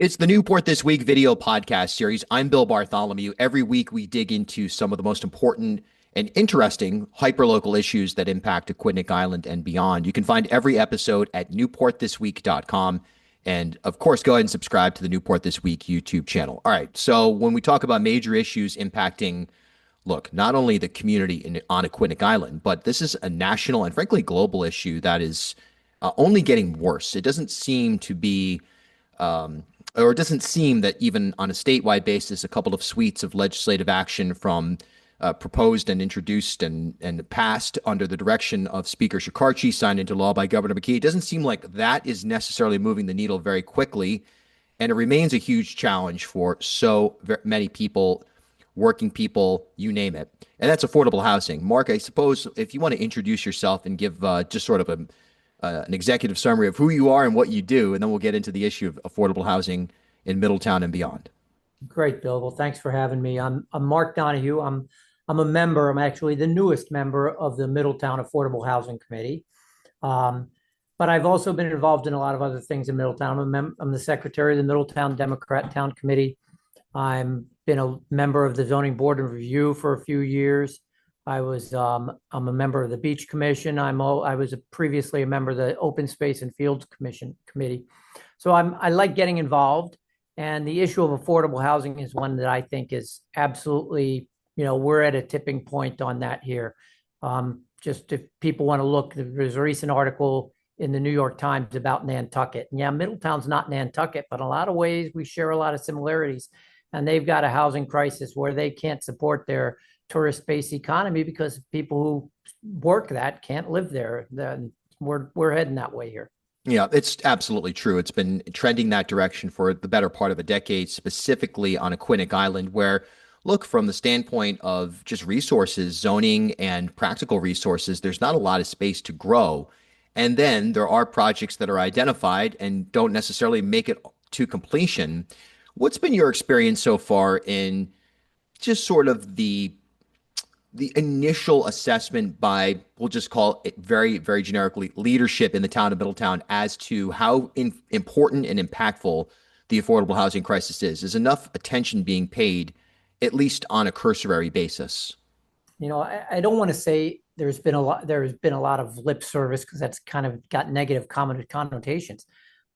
It's the Newport This Week video podcast series. I'm Bill Bartholomew. Every week we dig into some of the most important and interesting hyperlocal issues that impact Aquidneck Island and beyond. You can find every episode at newportthisweek.com. And of course, go ahead and subscribe to the Newport This Week YouTube channel. All right. So when we talk about major issues impacting, look, not only the community on Aquidneck Island, but this is a national and frankly global issue that is only getting worse. It doesn't seem to be um, or it doesn't seem that even on a statewide basis, a couple of suites of legislative action from proposed and introduced and passed under the direction of Speaker Shekarchi, signed into law by Governor McKee, it doesn't seem like that is necessarily moving the needle very quickly. And it remains a huge challenge for so many people, working people, you name it. And that's affordable housing. Mark, I suppose if you want to introduce yourself and give just sort of an executive summary of who you are and what you do, and then we'll get into the issue of affordable housing in Middletown and beyond. Great, Bill. Well, thanks for having me. I'm Mark Donahue. I'm a member. I'm actually the newest member of the Middletown Affordable Housing Committee. Um, but I've also been involved in a lot of other things in Middletown. I'm the secretary of the Middletown Democrat Town Committee. I'm been a member of the Zoning Board of Review for a few years. I'm a member of the Beach Commission. I was previously a member of the Open Space and Fields Committee. So I like getting involved. And the issue of affordable housing is one that I think is absolutely, we're at a tipping point on that here. Just if people want to look, there's a recent article in the New York Times about Nantucket. And yeah, Middletown's not Nantucket, but in a lot of ways we share a lot of similarities. And they've got a housing crisis where they can't support their tourist-based economy because people who work that can't live there. Then we're heading that way here. Yeah, it's absolutely true. It's been trending that direction for the better part of a decade, specifically on Aquidneck Island, where, look, from the standpoint of just resources, zoning and practical resources, there's not a lot of space to grow. And then there are projects that are identified and don't necessarily make it to completion. What's been your experience so far in just sort of the initial assessment by, we'll just call it very, very generically, leadership in the town of Middletown as to how important and impactful the affordable housing crisis is? Is enough attention being paid, at least on a cursory basis? I don't want to say there's been a lot of lip service because that's kind of got negative connotations.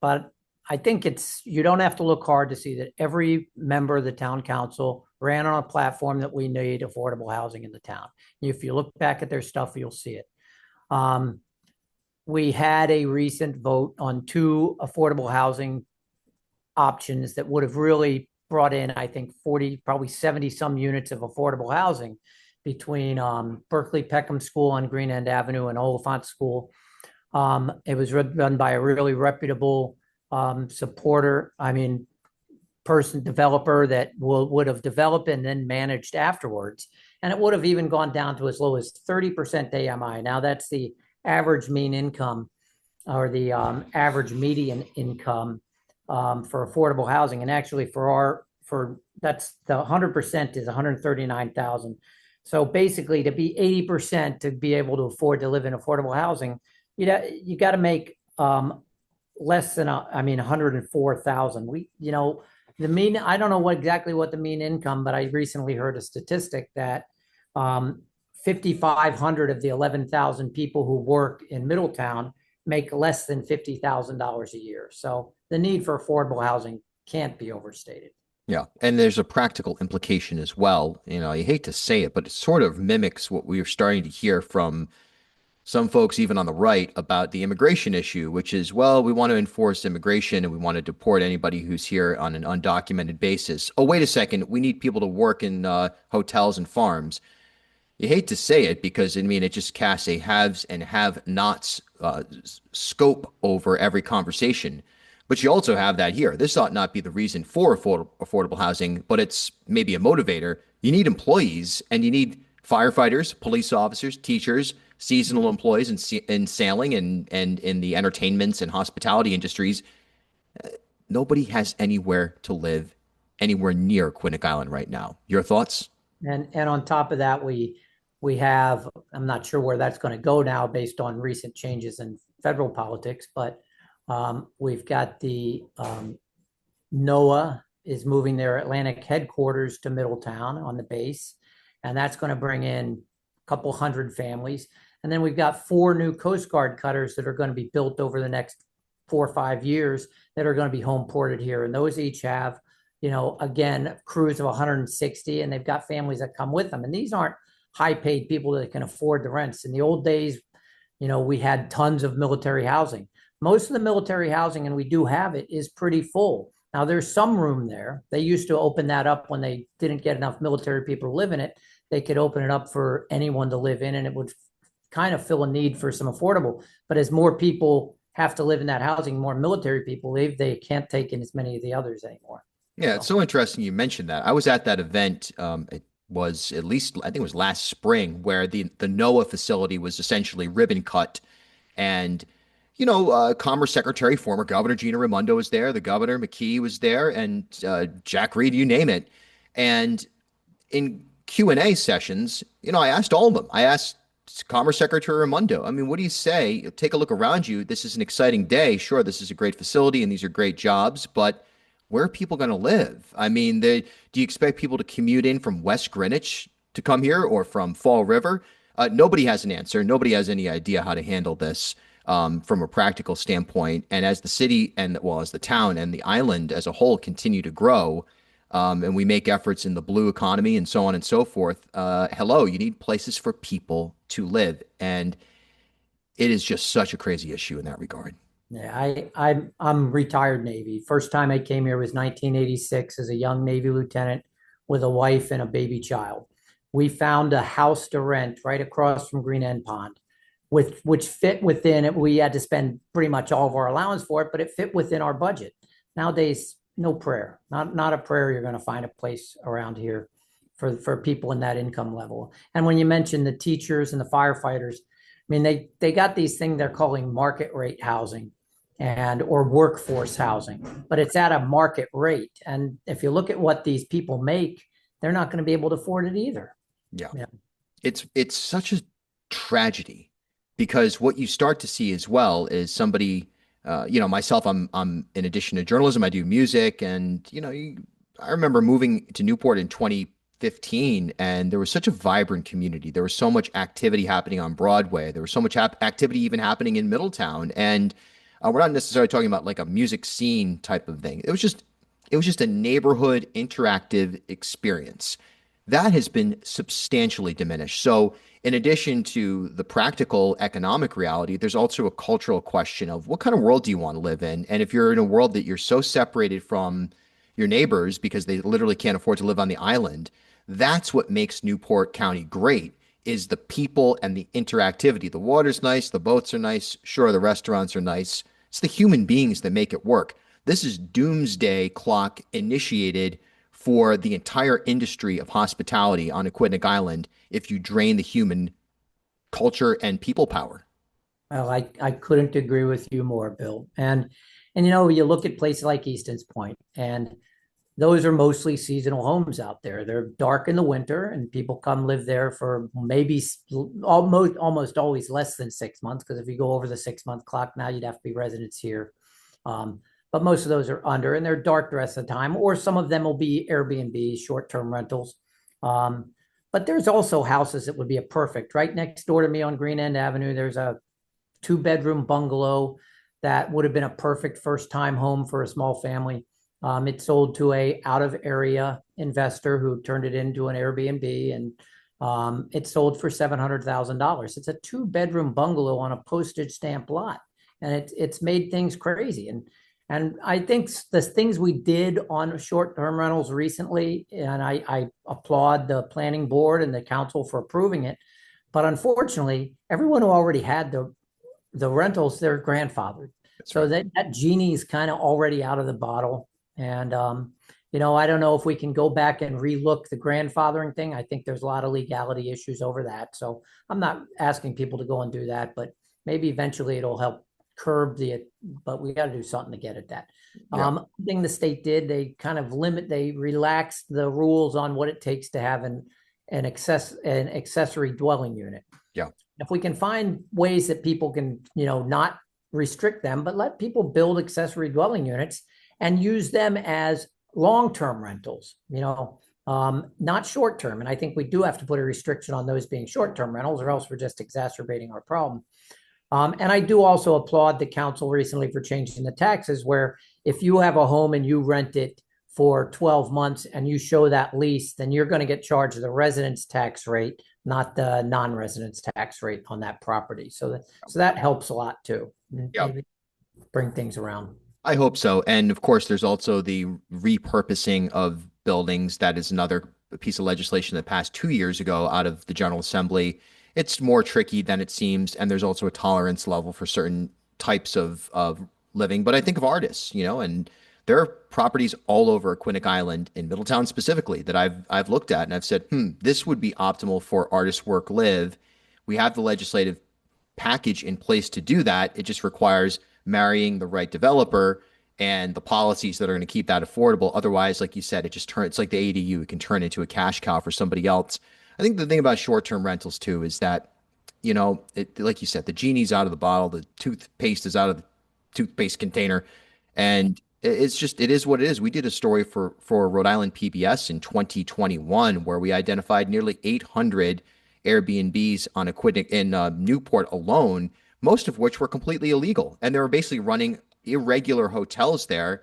But I think you don't have to look hard to see that every member of the town council ran on a platform that we need affordable housing in the town. If you look back at their stuff, you'll see it. We had a recent vote on two affordable housing options that would have really brought in, I think, 40, probably 70 some units of affordable housing between Berkeley Peckham School on Green End Avenue and Oliphant School. It was run by a really reputable developer that would have developed and then managed afterwards. And it would have even gone down to as low as 30% AMI. Now that's the average mean income or the average median income for affordable housing. And actually that's the 100% is 139,000. So basically to be 80% to be able to afford to live in affordable housing, you got to make less than 104,000. The mean, I don't know exactly what the mean income, but I recently heard a statistic that 5,500 of the 11,000 people who work in Middletown make less than $50,000 a year. So the need for affordable housing can't be overstated. Yeah. And there's a practical implication as well. I hate to say it, but it sort of mimics what we are starting to hear from some folks, even on the right, about the immigration issue, which is, well, we want to enforce immigration and we want to deport anybody who's here on an undocumented basis. Oh, wait a second. We need people to work in hotels and farms. You hate to say it because, it just casts a haves and have-nots scope over every conversation. But you also have that here. This ought not be the reason for affordable housing, but it's maybe a motivator. You need employees and you need firefighters, police officers, teachers, seasonal employees in sailing and in the entertainments and hospitality industries. Nobody has anywhere to live anywhere near Aquidneck Island right now. Your thoughts? And on top of that, we have, I'm not sure where that's going to go now based on recent changes in federal politics, but we've got the NOAA is moving their Atlantic headquarters to Middletown on the base, and that's going to bring in a couple hundred families. And then we've got 4 new Coast Guard cutters that are going to be built over the next 4 or 5 years that are going to be home ported here. And those each have, again, crews of 160, and they've got families that come with them. And these aren't high paid people that can afford the rents. In the old days, we had tons of military housing. Most of the military housing, and we do have it, is pretty full. Now, there's some room there. They used to open that up when they didn't get enough military people to live in it. They could open it up for anyone to live in, and it would kind of fill a need for some affordable. But as more people have to live in that housing, more military people leave, they can't take in as many of the others anymore. Yeah, So, it's so interesting you mentioned that. I was at that event. It was at least, I think it was last spring, where the NOAA facility was essentially ribbon cut. And, Commerce Secretary, former Governor Gina Raimondo was there. The Governor McKee was there, and Jack Reed, you name it. And in Q&A sessions, I asked all of them. I asked Commerce Secretary Raimondo, I mean, what do you say? Take a look around you. This is an exciting day. Sure, this is a great facility and these are great jobs, but where are people going to live? I mean, do you expect people to commute in from West Greenwich to come here or from Fall River? Nobody has an answer. Nobody has any idea how to handle this from a practical standpoint. And as the city and, well, as the town and the island as a whole continue to grow, and we make efforts in the blue economy and so on and so forth, hello, you need places for people to live. And it is just such a crazy issue in that regard. yeah, I'm retired Navy. First time I came here was 1986 as a young Navy lieutenant with a wife and a baby child. We found a house to rent right across from Green End Pond, with which fit within it. We had to spend pretty much all of our allowance for it, but it fit within our budget. Nowadays, no prayer, not a prayer. You're going to find a place around here for people in that income level. And when you mention the teachers and the firefighters, I mean they got these things they're calling market rate housing and or workforce housing, but it's at a market rate. And if you look at what these people make, they're not going to be able to afford it either. Yeah. Yeah. It's such a tragedy because what you start to see as well is somebody, myself, I'm in addition to journalism, I do music, and I remember moving to Newport in 2015, and there was such a vibrant community. There was so much activity happening on Broadway. There was so much activity even happening in Middletown, and we're not necessarily talking about like a music scene type of thing. It was just a neighborhood interactive experience that has been substantially diminished. So, in addition to the practical economic reality, there's also a cultural question of what kind of world do you want to live in? And if you're in a world that you're so separated from your neighbors because they literally can't afford to live on the island, that's what makes Newport County great is the people and the interactivity. The water's nice, the boats are nice, sure, the restaurants are nice. It's the human beings that make it work. This is doomsday clock initiated for the entire industry of hospitality on Aquidneck Island if you drain the human culture and people power. Well, I couldn't agree with you more, Bill. And you look at places like Easton's Point, and those are mostly seasonal homes out there. They're dark in the winter, and people come live there for maybe almost always less than 6 months. Because if you go over the 6 month clock now, you'd have to be residents here. But most of those are under, and they're dark the rest of the time. Or some of them will be Airbnb, short-term rentals. But there's also houses that would be a perfect. Right next door to me on Green End Avenue, there's a 2 bedroom bungalow that would have been a perfect first time home for a small family. It sold to a out of area investor who turned it into an Airbnb, and it sold for $700,000. It's a 2 bedroom bungalow on a postage stamp lot, and it's made things crazy. And I think the things we did on short-term rentals recently, and I applaud the planning board and the council for approving it. But unfortunately, everyone who already had the rentals, they're grandfathered. That's So right. that genie's kind of already out of the bottle. And I don't know if we can go back and relook the grandfathering thing. I think there's a lot of legality issues over that. So I'm not asking people to go and do that, but maybe eventually it'll help curb but we got to do something to get at that. Yeah. Thing the state did, they relaxed the rules on what it takes to have an accessory dwelling unit. Yeah. If we can find ways that people can, not restrict them, but let people build accessory dwelling units and use them as long-term rentals, not short-term. And I think we do have to put a restriction on those being short-term rentals, or else we're just exacerbating our problem. And I do also applaud the council recently for changing the taxes, where if you have a home and you rent it for 12 months and you show that lease, then you're going to get charged the residence tax rate, not the non-residence tax rate on that property. So that helps a lot too. Yeah. Maybe bring things around. I hope so. And of course, there's also the repurposing of buildings. That is another piece of legislation that passed 2 years ago out of the General Assembly. It's more tricky than it seems, and there's also a tolerance level for certain types of living. But I think of artists, and there are properties all over Quinnic Island in Middletown specifically that I've looked at and I've said, this would be optimal for artists work live. We have the legislative package in place to do that. It just requires marrying the right developer and the policies that are going to keep that affordable. Otherwise, like you said, it's like the ADU. It can turn into a cash cow for somebody else. I think the thing about short-term rentals too is that, like you said, the genie's out of the bottle, the toothpaste is out of the toothpaste container, and it is what it is. We did a story for Rhode Island PBS in 2021 where we identified nearly 800 Airbnbs on Aquidneck in Newport alone, most of which were completely illegal, and they were basically running irregular hotels there.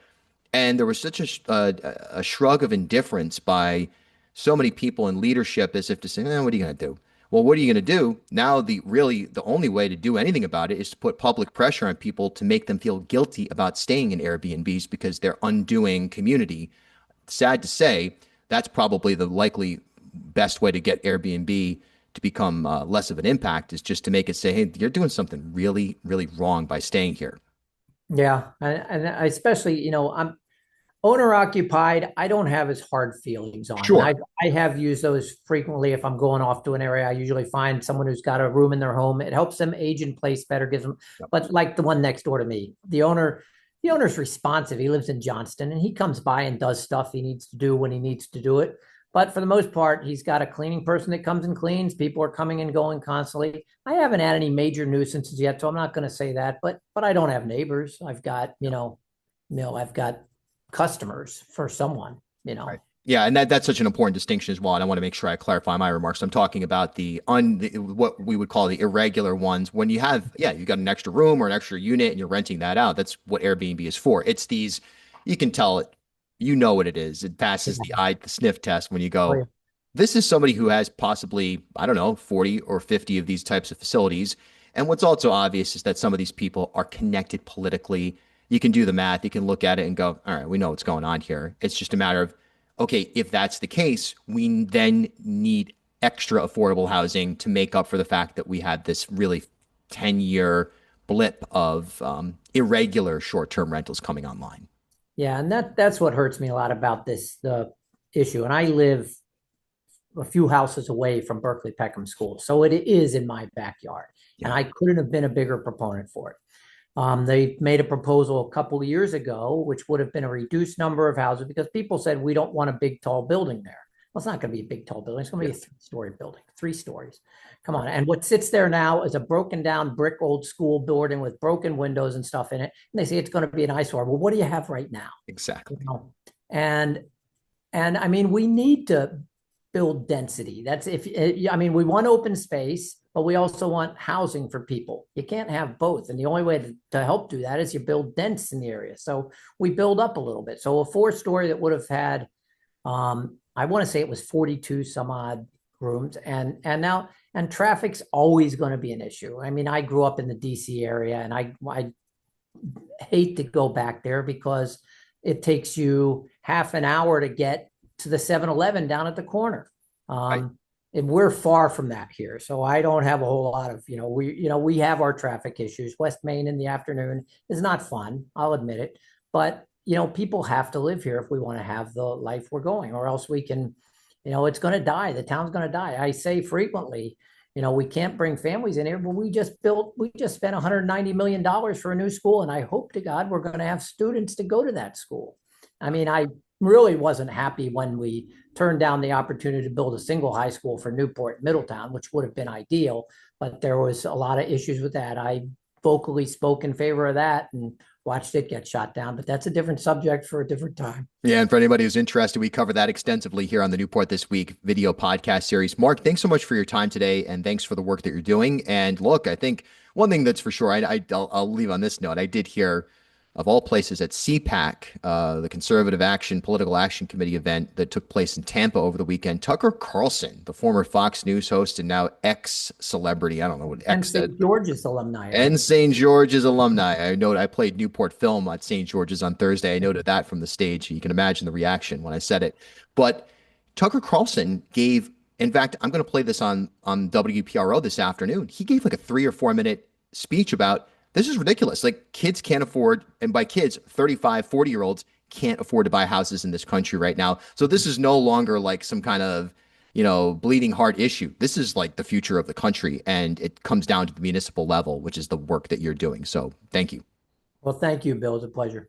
And there was such a shrug of indifference by so many people in leadership, as if to say, what are you going to do? Well, what are you going to do? Now, the only way to do anything about it is to put public pressure on people to make them feel guilty about staying in Airbnbs because they're undoing community. Sad to say, that's probably the likely best way to get Airbnb to become less of an impact, is just to make it say, hey, you're doing something really, really wrong by staying here. Yeah. And especially, I'm owner occupied. I don't have as hard feelings on. And Sure. I have used those frequently. If I'm going off to an area, I usually find someone who's got a room in their home. It helps them age in place better, gives them, Yep. but like the one next door to me, the owner's responsive. He lives in Johnston and he comes by and does stuff he needs to do when he needs to do it. But for the most part, he's got a cleaning person that comes and cleans. People are coming and going constantly. I haven't had any major nuisances yet, so I'm not going to say that. But I don't have neighbors. I've got, I've got customers for someone. Right. Yeah, and that's such an important distinction as well. And I want to make sure I clarify my remarks. I'm talking about what we would call the irregular ones. When you got an extra room or an extra unit and you're renting that out. That's what Airbnb is for. It's these, you can tell it, what it is. It passes the sniff test when you Oh, go, yeah. this is somebody who has possibly, I don't know, 40 or 50 of these types of facilities. And what's also obvious is that some of these people are connected politically. You can do the math. You can look at it and go, all right, we know what's going on here. It's just a matter of, okay, if that's the case, we then need extra affordable housing to make up for the fact that we had this really 10-year blip of irregular short-term rentals coming online. Yeah, and that's what hurts me a lot about the issue. And I live a few houses away from Berkeley Peckham School, so it is in my backyard, and Yeah. I couldn't have been a bigger proponent for it. They made a proposal a couple of years ago, which would have been a reduced number of houses because people said we don't want a big tall building there. Well, it's not going to be a big tall building. It's going to be a 3-story building, 3 stories. Come on. And what sits there now is a broken down brick old school building with broken windows and stuff in it. And they say it's going to be an eyesore. Well, what do you have right now? Exactly. And I mean, we need to build density. That's we want open space, but we also want housing for people. You can't have both. And the only way to help do that is you build dense in the area. So we build up a little bit. So a 4-story that would have had, I want to say it was 42 some odd rooms. And traffic's always going to be an issue. I mean, I grew up in the DC area and I hate to go back there because it takes you half an hour to get to the 7-Eleven down at the corner. Right. And we're far from that here. So I don't have a whole lot of, we have our traffic issues. West Main in the afternoon is not fun. I'll admit it. But, people have to live here if we want to have the life we're going, or else we can, it's going to die. The town's going to die. I say frequently, we can't bring families in here, but we just spent $190 million for a new school. And I hope to God we're going to have students to go to that school. I mean, I really wasn't happy when we turned down the opportunity to build a single high school for Newport, Middletown, which would have been ideal, but there was a lot of issues with that. I vocally spoke in favor of that, and watched it get shot down, but that's a different subject for a different time. Yeah, and for anybody who's interested, we cover that extensively here on the Newport This Week video podcast series. Mark, thanks so much for your time today, and thanks for the work that you're doing. And look, I think one thing that's for sure, I'll leave on this note. I did hear, of all places, at CPAC, the Conservative Action Political Action Committee event that took place in Tampa over the weekend. Tucker Carlson, the former Fox News host and now ex-celebrity, I don't know what And ex that. St. George's alumni, I And believe. St. George's alumni. I know I played Newport Film at St. George's on Thursday. I noted that from the stage. You can imagine the reaction when I said it. But Tucker Carlson gave, in fact, I'm going to play this on WPRO this afternoon. He gave like a 3 or 4 minute speech about this is ridiculous. Like kids can't afford, and by kids, 35, 40-year-olds can't afford to buy houses in this country right now. So this is no longer like some kind of bleeding heart issue. This is like the future of the country, and it comes down to the municipal level, which is the work that you're doing. So thank you. Well, thank you, Bill. It's a pleasure.